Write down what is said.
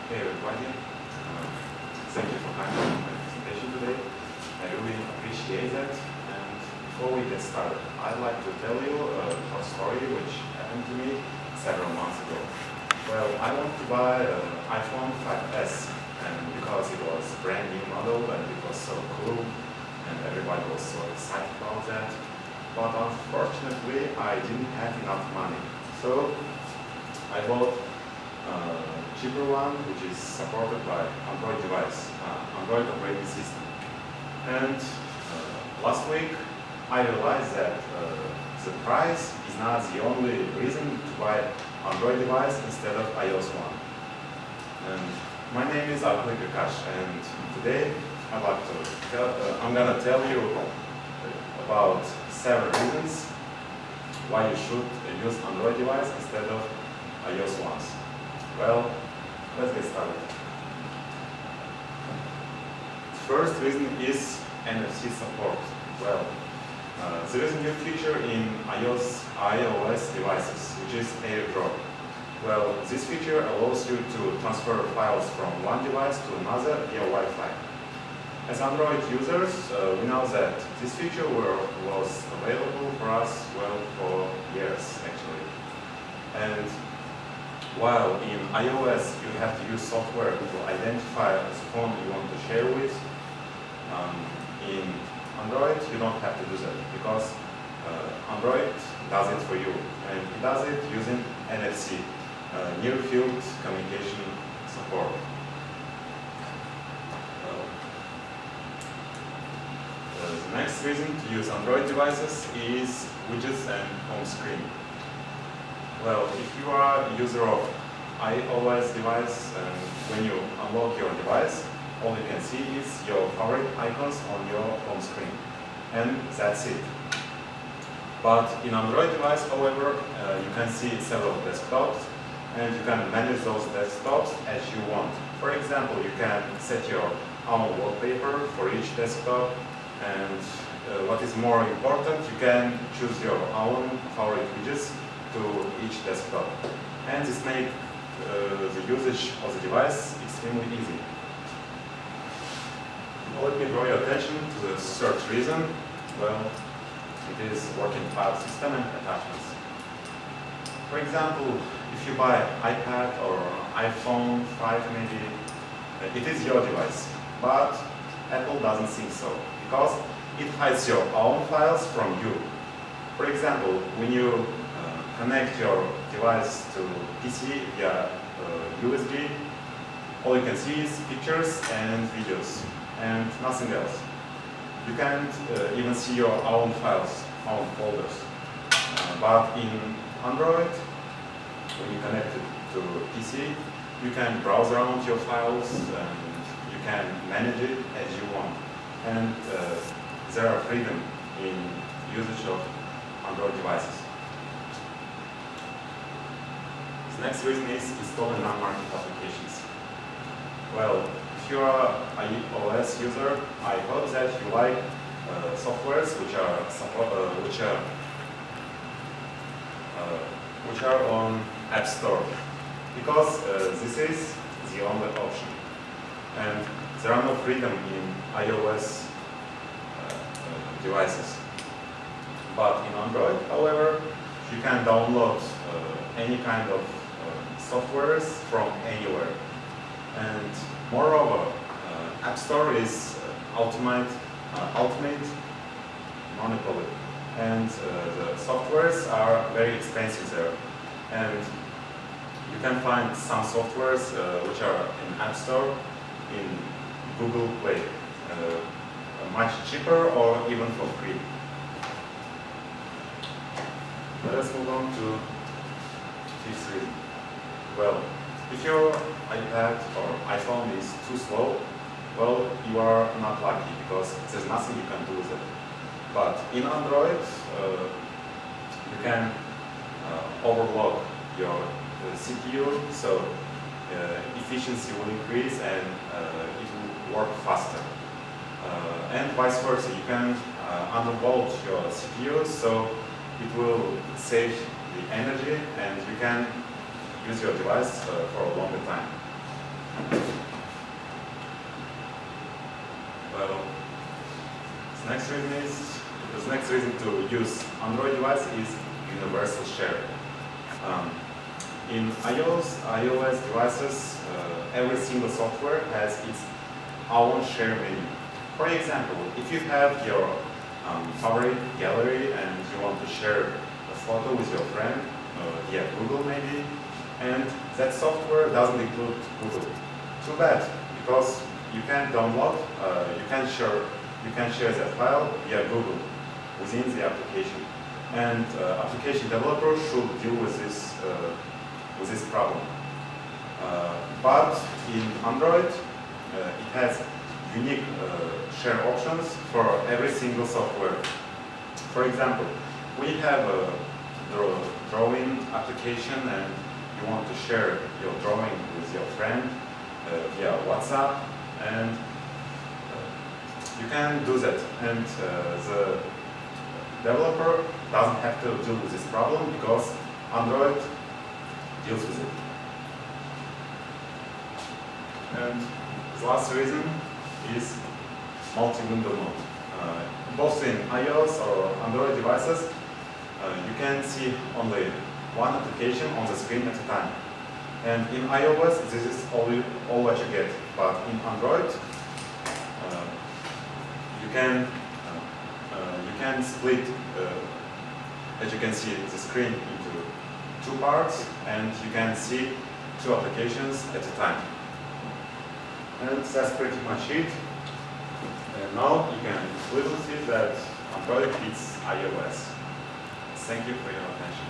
Hey everybody, thank you for coming to my presentation today. I really appreciate that. And before we get started, I'd like to tell you a short story which happened to me several months ago. Well, I wanted to buy an iPhone 5S, and because it was a brand new model and it was so cool, and everybody was so excited about that. But unfortunately, I didn't have enough money. So I bought cheaper one, which is supported by Android device, Android operating system. And last week, I realized that the price is not the only reason to buy Android device instead of iOS one. And my name is Prakash, and today I'm gonna tell you about several reasons why you should use Android device instead of iOS ones. Well, let's get started. First reason is NFC support. Well, there is a new feature in iOS devices, which is AirDrop. Well, this feature allows you to transfer files from one device to another via Wi-Fi. As Android users, we know that this feature was available for us, well, for years actually. And while in iOS you have to use software to identify the phone you want to share with, in Android you don't have to do that because Android does it for you, and it does it using NFC, near field communication support. The next reason to use Android devices is widgets and home screen. Well, if you are a user of iOS device, and when you unlock your device, all you can see is your favorite icons on your home screen, and that's it. But in Android device, however, you can see several desktops, and you can manage those desktops as you want. For example, you can set your own wallpaper for each desktop, and what is more important, you can choose your own favorite widgets to each desktop. And this makes the usage of the device extremely easy. Let me draw your attention to the third reason. Well, it is working file system and attachments. For example, if you buy iPad or iPhone 5 maybe, it is your device. But Apple doesn't think so, because it hides your own files from you. For example, when you connect your device to PC via USB, all you can see is pictures and videos, and nothing else. You can't even see your own files, own folders. But in Android, when you connect it to PC, you can browse around your files and you can manage it as you want. And there are freedom in usage of Android devices. The next reason is installing non-market applications. Well, if you are an iOS user, I hope that you like softwares which are on App Store, because this is the only option, and there are no freedom in iOS devices. But in Android, however, you can download any kind of softwares from anywhere. And moreover, App Store is ultimate monopoly, and the softwares are very expensive there. And you can find some softwares which are in App Store in Google Play, much cheaper or even for free. Let us move on to fifth reason. Well, if your iPad or iPhone is too slow, well, you are not lucky, because there's nothing you can do with it. But in Android, you can overclock your CPU, so efficiency will increase and it will work faster. And vice versa, you can undervolt your CPU, so it will save the energy and you can use your device for a longer time. Well, the next reason to use Android device is universal share. In iOS devices, every single software has its own share menu. For example, if you have your favorite gallery and you want to share a photo with your friend via Google maybe, and that software doesn't include Google. Too bad, because you can download, you can share that file via Google within the application, and application developers should deal with this problem. But in Android, it has unique share options for every single software. For example, we have a drawing application and you want to share your drawing with your friend via WhatsApp, and you can do that. And the developer doesn't have to deal with this problem because Android deals with it. And the last reason is multi-window mode. Both in iOS or Android devices, you can see only one application on the screen at a time. And in iOS, this is all what you get. But in Android, you can split, as you can see, the screen into two parts, and you can see two applications at a time. And that's pretty much it. And now you can clearly see that Android beats iOS. Thank you for your attention.